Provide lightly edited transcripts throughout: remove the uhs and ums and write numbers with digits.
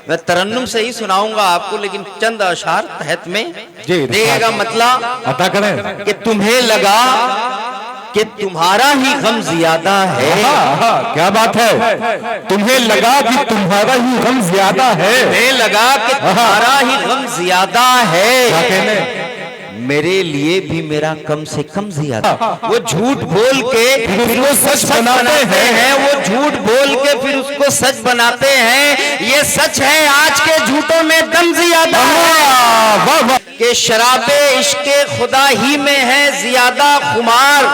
मैं तरन्नुम से ही सुनाऊंगा आपको, लेकिन चंद अशार तहत में देगा मतलब अता करें कि तुम्हें लगा कि तुम्हारा ही गम ज्यादा है। क्या बात है, तुम्हें लगा कि तुम्हारा ही गम ज्यादा है, तुम्हें लगा कि तुम्हारा ही गम ज्यादा है, मेरे लिए भी मेरा कम से कम ज्यादा। वो झूठ बोल के फिर वो सच बनाते हैं, वो झूठ बोल के फिर उसको सच बनाते हैं। ये सच है आज के झूठों में दम ज्यादा है कि शराबे इश्क़े खुदा ही में है ज्यादा खुमार,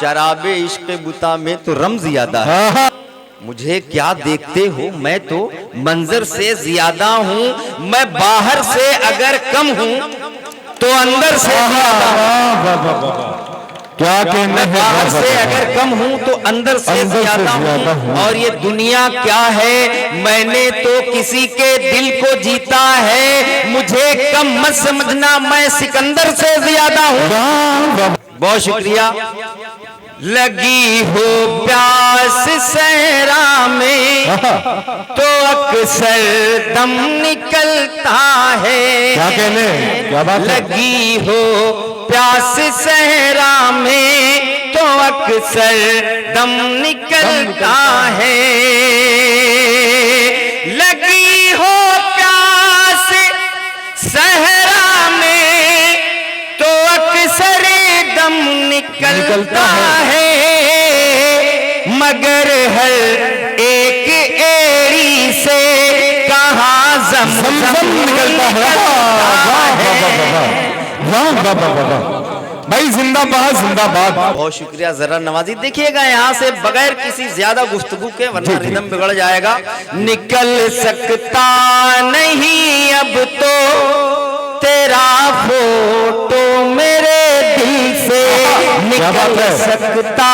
शराबे इश्क़े बुता में तो रम ज्यादा है। मुझे क्या देखते हो, मैं तो मंजर से ज्यादा हूँ, मैं बाहर से अगर कम हूँ तो अंदर से क्या कहना है, बाहर से अगर कम हूं तो अंदर से ज्यादा हूं। और ये दुनिया क्या है, मैंने तो किसी के दिल को जीता है, मुझे कम मत समझना, मैं सिकंदर से ज्यादा हूं। बहुत शुक्रिया। लगी हो प्यास सहरा में तो अक्सर दम निकलता है। क्या कहने, क्या बात है? लगी हो प्यास सहरा में तो अक्सर दम निकलता है। लगी हो प्यास सहरा में तो अक्सर दम निकलता है, मगर हर एक एड़ी से कहाँ ज़म-ज़म निकलता है। भाई जिंदाबाद जिंदाबाद। बहुत शुक्रिया जरा नवाजी। देखिएगा यहाँ से बगैर किसी ज्यादा गुफ्तगू के, वरना रिदम बिगड़ जाएगा। निकल सकता नहीं अब तो तेरा फोटो मेरे दिल से, निकल सकता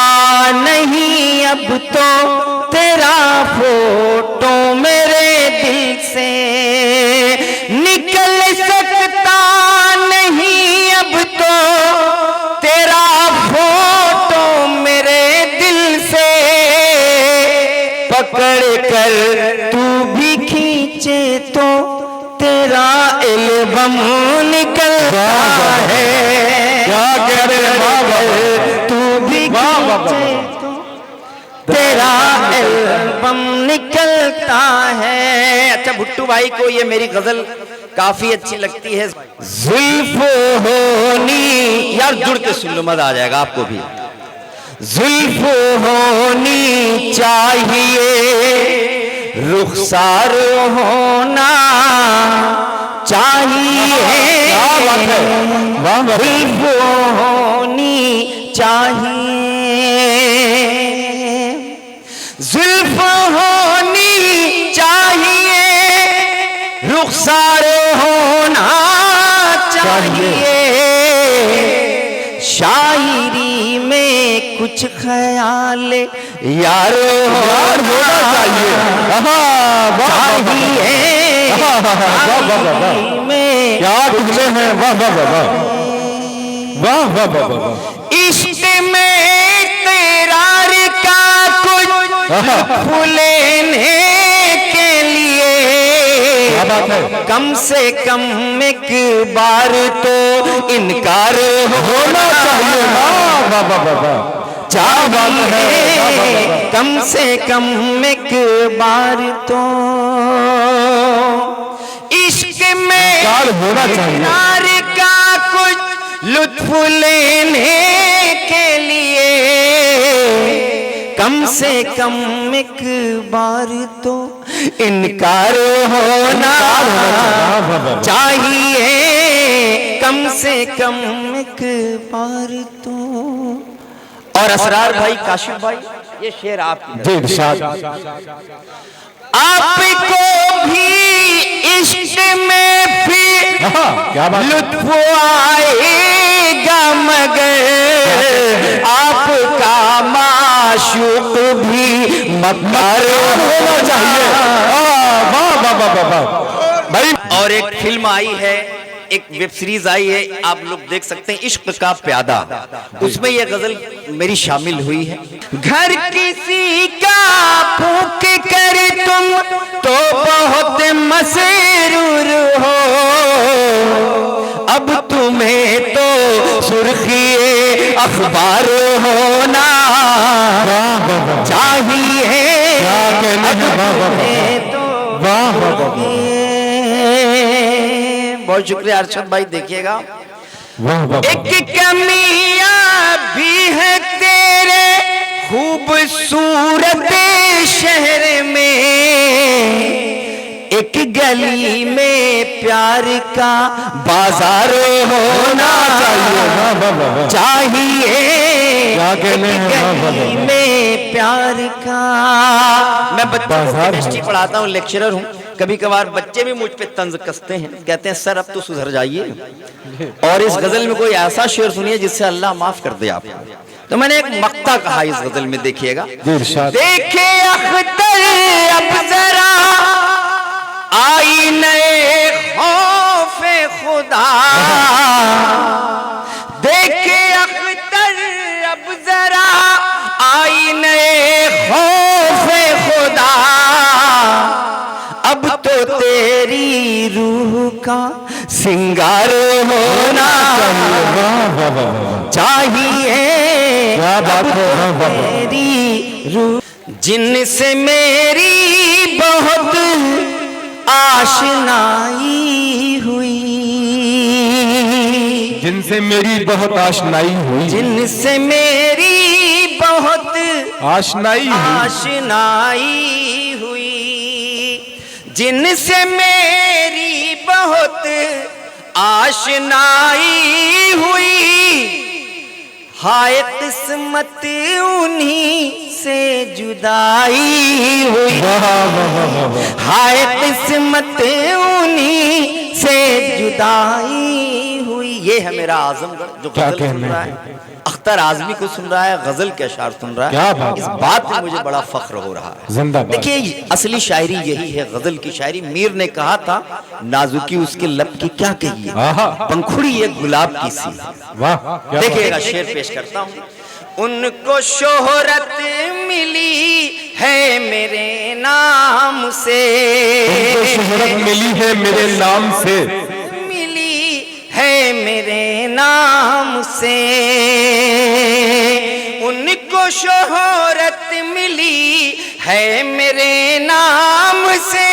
नहीं अब तो तेरा फोटो मेरे दिल से, निकल सकता नहीं अब तो तेरा फोटो मेरे दिल से, पकड़ कर तू भी खींचे तो तेरा एल्बम निकलता है। क्या कह रहे हैं, तू भी खींचे तो तेरा एल्बम निकलता है। अच्छा भुट्टू भाई को ये मेरी गजल काफी अच्छी लगती है। जुल्फ होनी, यार जुड़ के सुन लो, मजा आ जाएगा आपको भी। जुल्फ होनी चाहिए, रुखसार होना चाहिए, जुल्फ होनी चाहिए, जुल्फ होनी चाहिए, रुखसार होना चाहिए, शायरी में कुछ ख्याल यार होना चाहिए, में क्या टुकड़े हैं, वाह वाह वाह वाह वाह वाह वाह। इश्क में तेरार का कुछ लेने के लिए कम से कम एक बार तो इनकार होना चाहिए। वाह वाह वाह वाह, चाहिए कम से कम एक बार तो इश्क में होना चाहिए, नार का कुछ लुत्फ लेने के लिए कम से कम एक बार तो इनकार होना चाहिए, कम से कम एक बार तो। और असरार भाई, काशिफ भाई, ये शेर आपकी आपको भी इश्क में फिर लुत्फ आएगा, मगर आपका माशूक भी मक्कार होना चाहिए। वाह वाह वाह वाह भाई। और एक फिल्म आई है, एक वेब सीरीज आई है, आप लोग देख सकते हैं, इश्क का प्यादा, उसमें ये गजल मेरी शामिल हुई है। घर किसी का फूंक कर तुम तो बहुत मसरूर हो, अब तुम्हें तो सुर्खी अखबार होना चाहिए। बहुत शुक्रिया अरशद भाई। देखिएगा, एक कमियां भी है तेरे खूबसूरत शहर में, एक गली में प्यार का बाजार होना चाहिए। एक गली में प्यार का। मैं बच्चों को केमिस्ट्री पढ़ाता हूँ, लेक्चरर हूँ। कभी कभार बच्चे भी मुझ पे तंज कसते हैं, कहते हैं सर अब तो सुधर जाइए, और इस गजल में कोई ऐसा शेर सुनिए जिससे अल्लाह माफ कर दे आप। तो मैंने एक मक्ता कहा इस गजल में, देखिएगा। देखे अख्तर अब जरा आईने खौफे खुदा, देखे अख्तर अब जरा आईने खौफे खुदा, अब तो तेरी रूह का सिंगार होना चाहिए। तेरी रूह जिनसे मेरी बहुत आशनाई हुई, जिनसे मेरी बहुत आशनाई हुई, जिनसे मेरी बहुत आशनाई हुई, जिनसे मेरी बहुत आशनाई हुई, हाय किस्मत उन्हीं से जुदाई हुई, हाय किस्मत उन्हीं से जुदाई हुई। ये है मेरा आजमगढ़ जो गजल सुन रहा है, अख्तर आजमी को सुन रहा है, गजल के अशार सुन रहा है। इस बात में मुझे बड़ा फख्र हो रहा है। देखिए, असली शायरी यही है, गजल की शायरी। मीर ने कहा था, नाजुकी उसके लब की क्या कही, पंखुड़ी एक गुलाब की सी। देखिएगा, शेर पेश करता हूँ। उनको शोहरत मिली है मेरे नाम से, शोहरत मिली है मेरे नाम से, मिली है मेरे नाम से, उनको शोहरत मिली है मेरे नाम से,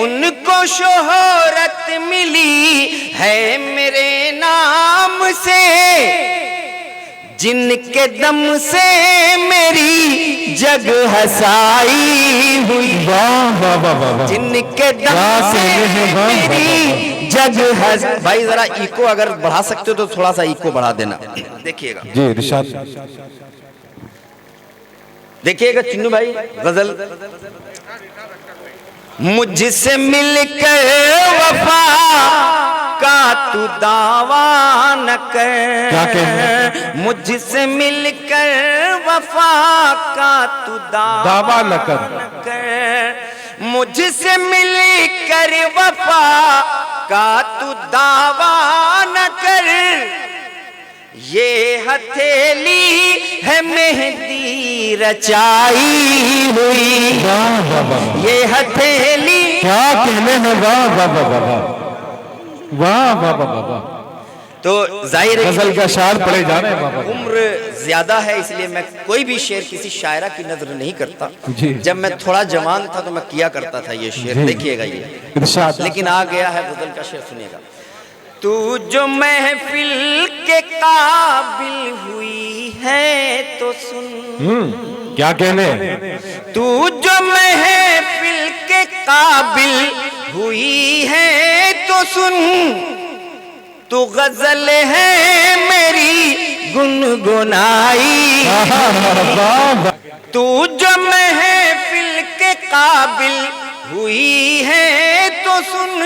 उनको शोहरत मिली है मेरे नाम से, जिनके दम से मेरी जग हसाई हुई, जिनके दम से मेरी जग हस। भाई जरा इको अगर बढ़ा सकते हो तो थोड़ा सा इको बढ़ा देना। देखिएगा जी इरशाद, देखिएगा चिन्नू भाई, गजल। मुझसे मिलकर वफा का तू दावा न कर, मुझसे मिलकर वफा का तू दावा न कर, मुझसे मिलकर वफा का तू दावा न कर, ये हथेली है मेहंदी रचाई हुई, ये हथेली। क्या कहने हैं, वाह वाह वाह वाह वाह वाह वाह वाह। तो जाहिर है गजल का शार पढ़े जा रहे हैं। उम्र ज्यादा है इसलिए मैं कोई भी शेर किसी शायरा की नजर नहीं करता। जब मैं थोड़ा जवान था तो मैं किया करता था ये शेर। देखिएगा ये, लेकिन आ गया है गजल का शेर, सुनिएगा। तू जो महफिल के काबिल हुई है तो सुन, क्या कहने, तू जो महफिल के काबिल हुई है तो सुन, तू गजल है मेरी गुनगुनाई, तू जो महफिल के काबिल हुई है तो सुन,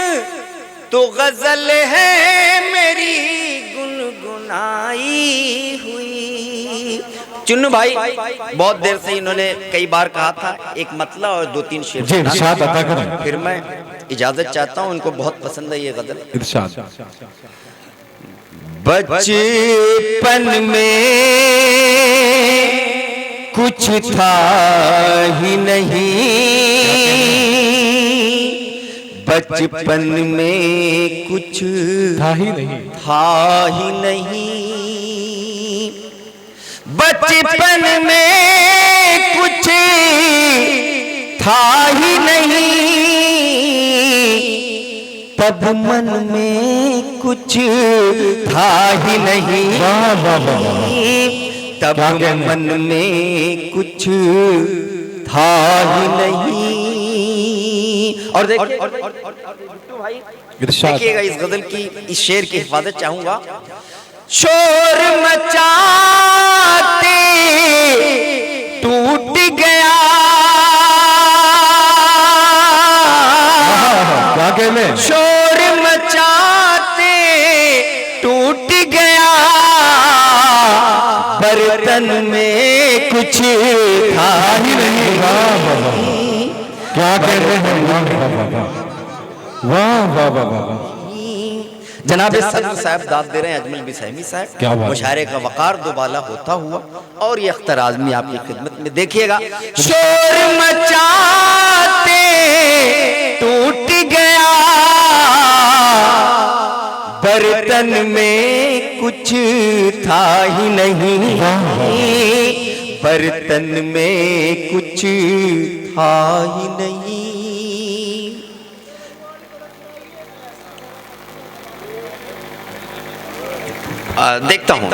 तो गजल है मेरी गुनगुनाई हुई, चुन्नू भाई बहुत देर से इन्होंने कई बार कहा था एक मतला और 2-3 शेर जी इरशाद अता करें। फिर मैं इजाजत चाहता हूँ, उनको बहुत पसंद है ये गजल। इरशाद। बचपन में कुछ था ही नहीं, बचपन में कुछ था ही नहीं, था ही नहीं, बचपन में कुछ था ही नहीं, तब मन में कुछ था ही नहीं, तब मन में कुछ था ही नहीं। और देखिए देखिएगा इस गजल की, इस शेर की हिफाजत चाहूंगा। शोर मचाते टूट गया, क्या कहने, शोर मचाते टूट गया, बर्तन में कुछ था ही नहीं। क्या कह रहे हैं, वाह वाह वाह वाह। जनाब सदर साहब दाद दे रहे हैं, अजमल बिसहमी साहब। क्या बात, मुशायरे का वकार दोबाला होता हुआ और ये अख्तर आजमी आपकी खिदमत में। देखिएगा, शोर मचाते टूट गया, बर्तन में कुछ था ही नहीं, बर्तन में कुछ था ही नहीं। देखता हूँ,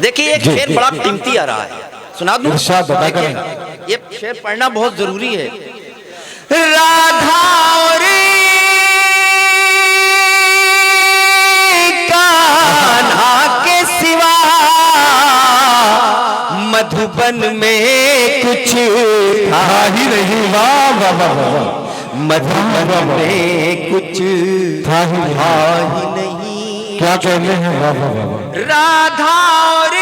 देखिए एक शेर बड़ा कीमती आ रहा है, सुना दूं? ये शेर पढ़ना बहुत जरूरी है। राधा और कान्हा के सिवा मधुबन में कुछ था ही नहीं, वाह वाह वाह वाह, मधुबन में कुछ था ही नहीं। क्या कहने हैं, वाह वाह वाह। राधा और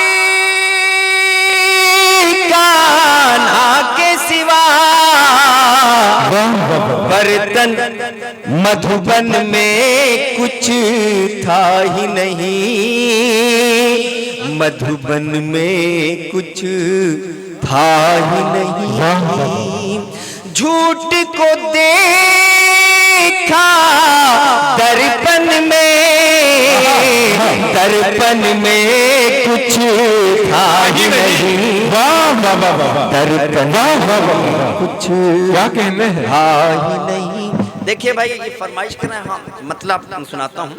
कान्हा के सिवा बर्तन मधुबन में कुछ था ही नहीं, मधुबन में कुछ था ही नहीं। झूठ को देखा दर्पण में, दर्पण में कुछ था ही नहीं, दर्पण कुछ क्या कहने हैं, था ही नहीं। देखिए भाई ये फरमाइश कर रहे हैं, हाँ मतलब सुनाता हूँ।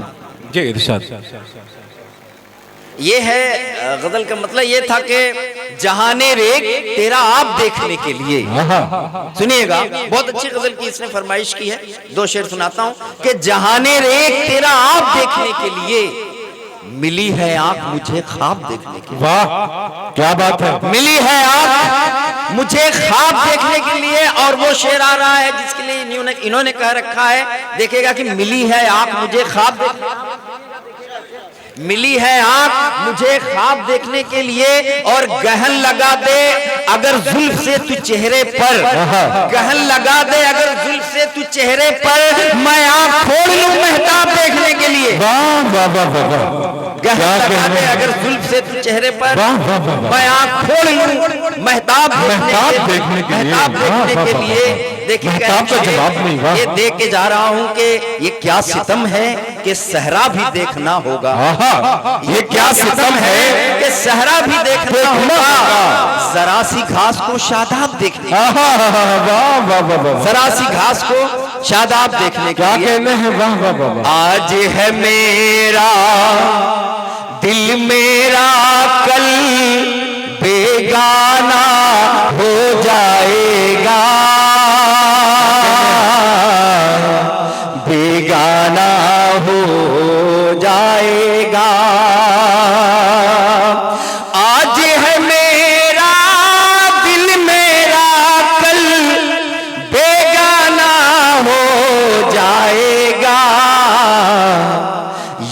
जी इरशाद। ये है गजल का मतलब ये था कि जहाने रेख तेरा आप देखने के लिए, सुनिएगा बहुत अच्छी गजल की इसने फरमाइश की है। 2 शेर सुनाता हूँ कि जहाने रेख तेरा आप देखने के लिए, मिली है आंख मुझे ख्वाब देखने के लिए। वाह क्या बात है, मिली है आंख मुझे ख्वाब देखने के लिए। और वो शेर आ रहा है जिसके लिए इन्होंने कह रखा है, देखिएगा कि मिली है आंख मुझे ख्वाब देखने, मिली है आंख मुझे ख्वाब देखने के लिए, और गहन लगा दे अगर जुल्फ से तू चेहरे पर, गहन लगा दे अगर जुल्फ से तू चेहरे पर, मैं आंख खोल लूं मेहताब देखने के लिए। वाह वाह वाह वाह। गहन लगा दे अगर जुल्फ से तू चेहरे पर, मैं आंख खोल लूं मेहताब देखने के लिए। देखिए ये देख के जा रहा हूँ कि ये क्या सितम है कि सहरा भी देखना होगा, ये क्या सितम है कि सहरा भी देखना होगा, जरा सी घास को शादाब देखने, जरा सी घास को शादाब देखने। क्या कहने हैं, वाह वाह वाह। आज है मेरा दिल मेरा कल बेगाना हो जाएगा, बेगाना हो जाएगा। आज है मेरा दिल मेरा कल बेगाना हो जाएगा,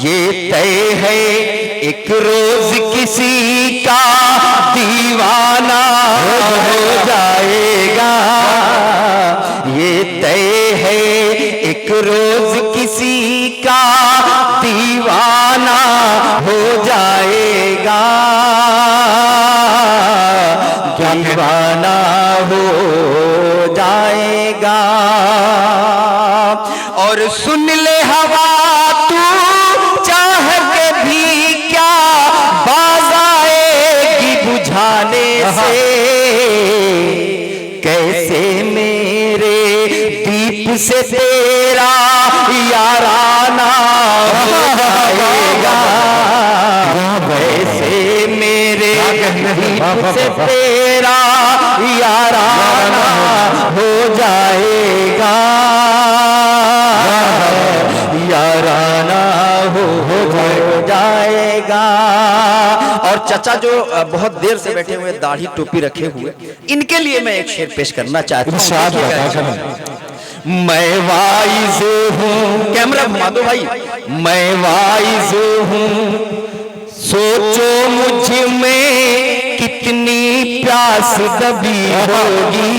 ये तय है एक रोज किसी का दीवाना हो जाएगा, ये तय है एक रोज किसी का दीवाना हो जाएगा, दीवाना हो जाएगा। और सुन ले हवा तू चाह के भी क्या, बाज आएगी बुझाने से, कैसे मेरे दीप से तेरा याराना हो जाएगा, कैसे मेरे दीप से तेरा याराना हो जाएगा, याराना हो जाएगा। और चाचा जो बहुत देर से बैठे हुए, दाढ़ी टोपी रखे हुए, इनके लिए मैं एक शेर पेश करना चाहता हूँ। मैं वाइज हूँ, कैमरा घुमा दो भाई। मैं वाइज हूँ, सोचो मुझ में कितनी प्यास दबी होगी,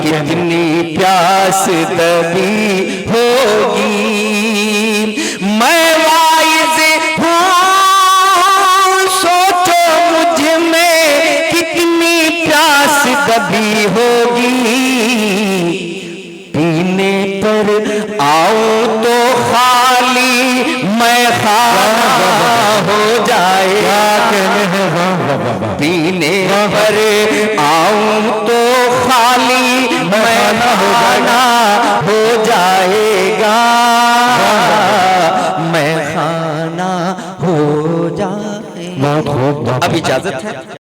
कितनी प्यास दबी होगी। मैं वाइज हूँ, सोचो मुझ में कितनी प्यास दबी होगी, पीने पर आऊं तो खाली मैं खाना हो जाएगा, पीने पर आऊं तो खाली मैं खाना हो जाएगा, मैं खाना हो जाएगा। अब इजाजत है।